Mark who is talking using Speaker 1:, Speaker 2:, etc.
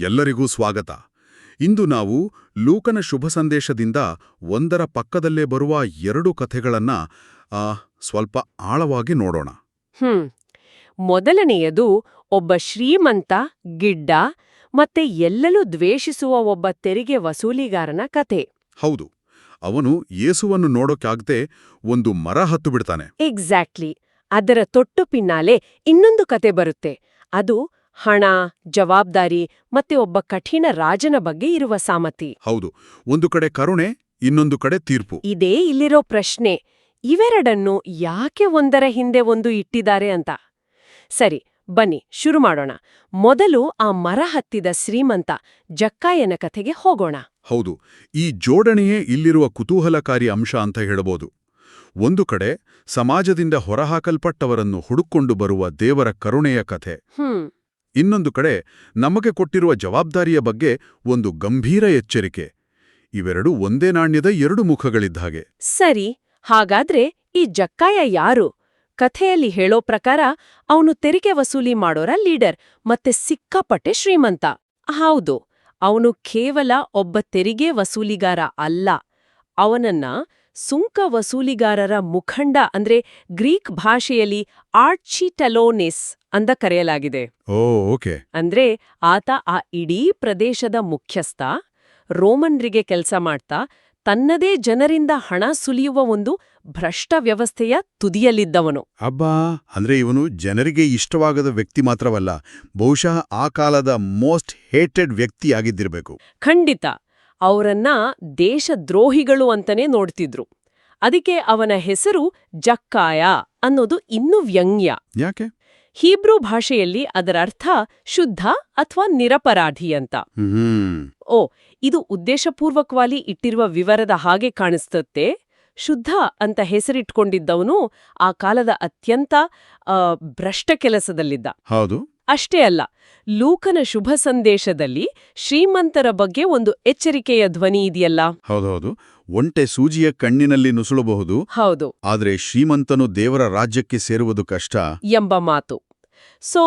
Speaker 1: ಎಲ್ಲರಿಗೂ ಸ್ವಾಗತ. ಇಂದು ನಾವು ಲೂಕನ ಶುಭ ಸಂದೇಶದಿಂದ ಒಂದರ ಪಕ್ಕದಲ್ಲೇ ಬರುವ 2 ಕಥೆಗಳನ್ನ ಸ್ವಲ್ಪ ಆಳವಾಗಿ ನೋಡೋಣ.
Speaker 2: ಮೊದಲನೆಯದು ಒಬ್ಬ ಶ್ರೀಮಂತ ಗಿಡ್ಡ ಮತ್ತೆ ಎಲ್ಲರೂ ದ್ವೇಷಿಸುವ ಒಬ್ಬ ತೆರಿಗೆ ವಸೂಲಿಗಾರನ ಕಥೆ.
Speaker 1: ಹೌದು, ಅವನು ಯೇಸುವನ್ನು ನೋಡೋಕ್ಕಾಗದೆ ಒಂದು ಮರ ಹತ್ತು ಬಿಡ್ತಾನೆ.
Speaker 2: ಎಕ್ಸಾಕ್ಟ್ಲಿ. ಅದರ ತೊಟ್ಟು ಪಿನ್ನಾಲೆ ಇನ್ನೊಂದು ಕತೆ ಬರುತ್ತೆ. ಅದು ಹಣ, ಜವಾಬ್ದಾರಿ ಮತ್ತೆ ಒಬ್ಬ ಕಠಿಣ ರಾಜನ ಬಗ್ಗೆ ಇರುವ ಸಾಮತಿ.
Speaker 1: ಹೌದು, ಒಂದು ಕಡೆ ಕರುಣೆ, ಇನ್ನೊಂದು ಕಡೆ ತೀರ್ಪು.
Speaker 2: ಇದೇ ಇಲ್ಲಿರೋ ಪ್ರಶ್ನೆ, ಇವೆರಡನ್ನು ಯಾಕೆ ಒಂದರ ಹಿಂದೆ ಒಂದು ಇಟ್ಟಿದ್ದಾರೆ ಅಂತ. ಸರಿ, ಬನ್ನಿ ಶುರು ಮಾಡೋಣ. ಮೊದಲು ಆ ಮರ ಹತ್ತಿದ ಶ್ರೀಮಂತ ಜಕ್ಕಾಯನ ಕಥೆಗೆ ಹೋಗೋಣ.
Speaker 1: ಹೌದು, ಈ ಜೋಡಣೆಯೇ ಇಲ್ಲಿರುವ ಕುತೂಹಲಕಾರಿ ಅಂಶ ಅಂತ ಹೇಳಬಹುದು. ಒಂದು ಕಡೆ ಸಮಾಜದಿಂದ ಹೊರಹಾಕಲ್ಪಟ್ಟವರನ್ನು ಹುಡುಕೊಂಡು ಬರುವ ದೇವರ ಕರುಣೆಯ ಕಥೆ. ಇನ್ನೊಂದು ಕಡೆ ನಮಗೆ ಕೊಟ್ಟಿರುವ ಜವಾಬ್ದಾರಿಯ ಬಗ್ಗೆ ಒಂದು ಗಂಭೀರ ಎಚ್ಚರಿಕೆ. ಇವೆರಡು ಒಂದೇ ನಾಣ್ಯದ 2 ಮುಖಗಳಿದ್ದಾಗೆ.
Speaker 2: ಸರಿ, ಹಾಗಾದ್ರೆ ಈ ಜಕ್ಕಾಯ ಯಾರು? ಕಥೆಯಲ್ಲಿ ಹೇಳೋ ಪ್ರಕಾರ ಅವನು ತೆರಿಗೆ ವಸೂಲಿ ಮಾಡೋರ ಲೀಡರ್ ಮತ್ತೆ ಸಿಕ್ಕಾಪಟ್ಟೆ ಶ್ರೀಮಂತ. ಹೌದು, ಅವನು ಕೇವಲ ಒಬ್ಬ ತೆರಿಗೆ ವಸೂಲಿಗಾರ ಅಲ್ಲ. ಅವನನ್ನ ಸುಂಕ ವಸೂಲಿಗಾರರ ಮುಖಂಡ ಅಂದ್ರೆ ಗ್ರೀಕ್ ಭಾಷೆಯಲ್ಲಿ ಆರ್ಚಿಟಲೋನಿಸ್ ಅಂತ ಕರೆಯಲಾಗಿದೆ.
Speaker 1: ಓಕೆ.
Speaker 2: ಅಂದ್ರೆ ಆತ ಆ ಇಡೀ ಪ್ರದೇಶದ ಮುಖ್ಯಸ್ಥ, ರೋಮನ್ರಿಗೆ ಕೆಲಸ ಮಾಡ್ತಾ ತನ್ನದೇ ಜನರಿಂದ ಹಣ ಸುಲಿಯುವ ಒಂದು ಭ್ರಷ್ಟ ವ್ಯವಸ್ಥೆಯ ತುದಿಯಲ್ಲಿದ್ದವನು.
Speaker 1: ಅಬ್ಬಾ, ಅಂದ್ರೆ ಇವನು ಜನರಿಗೆ ಇಷ್ಟವಾಗದ ವ್ಯಕ್ತಿ ಮಾತ್ರವಲ್ಲ, ಬಹುಶಃ ಆ ಕಾಲದ ಮೋಸ್ಟ್ ಹೇಟೆಡ್ ವ್ಯಕ್ತಿಯಾಗಿದ್ದಿರಬೇಕು.
Speaker 2: ಖಂಡಿತ. ಅವರನ್ನ ದೇಶದ್ರೋಹಿಗಳು ಅಂತಾನೆ ನೋಡ್ತಿದ್ರು. ಅದಕ್ಕೆ ಅವನ ಹೆಸರು ಜಕ್ಕಾಯ ಅನ್ನೋದು ಇನ್ನೂ ವ್ಯಂಗ್ಯ.
Speaker 1: ಯಾಕೆ?
Speaker 2: ಹೀಬ್ರೂ ಭಾಷೆಯಲ್ಲಿ ಅದರ ಅರ್ಥ ಶುದ್ಧ ಅಥವಾ ನಿರಪರಾಧಿ ಅಂತ. ಇದು ಉದ್ದೇಶಪೂರ್ವಕವಾಗಿ ಇಟ್ಟಿರುವ ವಿವರದ ಹಾಗೆ ಕಾಣಿಸ್ತತ್ತೆ. ಶುದ್ಧ ಅಂತ ಹೆಸರಿಟ್ಕೊಂಡಿದ್ದವನು ಆ ಕಾಲದ ಅತ್ಯಂತ ಭ್ರಷ್ಟ ಕೆಲಸದಲ್ಲಿದ್ದ.
Speaker 1: ಹೌದು.
Speaker 2: ಅಷ್ಟೇ ಅಲ್ಲ, ಲೂಕನ ಶುಭ ಸಂದೇಶದಲ್ಲಿ ಶ್ರೀಮಂತರ ಬಗ್ಗೆ ಒಂದು ಎಚ್ಚರಿಕೆಯ ಧ್ವನಿ ಇದೆಯಲ್ಲ.
Speaker 1: ಹೌದೌದು. ಒಂಟೆ ಸೂಜಿಯ ಕಣ್ಣಿನಲ್ಲಿ ನುಸುಳಬಹುದು,
Speaker 2: ಹೌದು,
Speaker 1: ಆದರೆ ಶ್ರೀಮಂತನು ದೇವರ ರಾಜ್ಯಕ್ಕೆ ಸೇರುವುದು ಕಷ್ಟ
Speaker 2: ಎಂಬ ಮಾತು. ಸೊ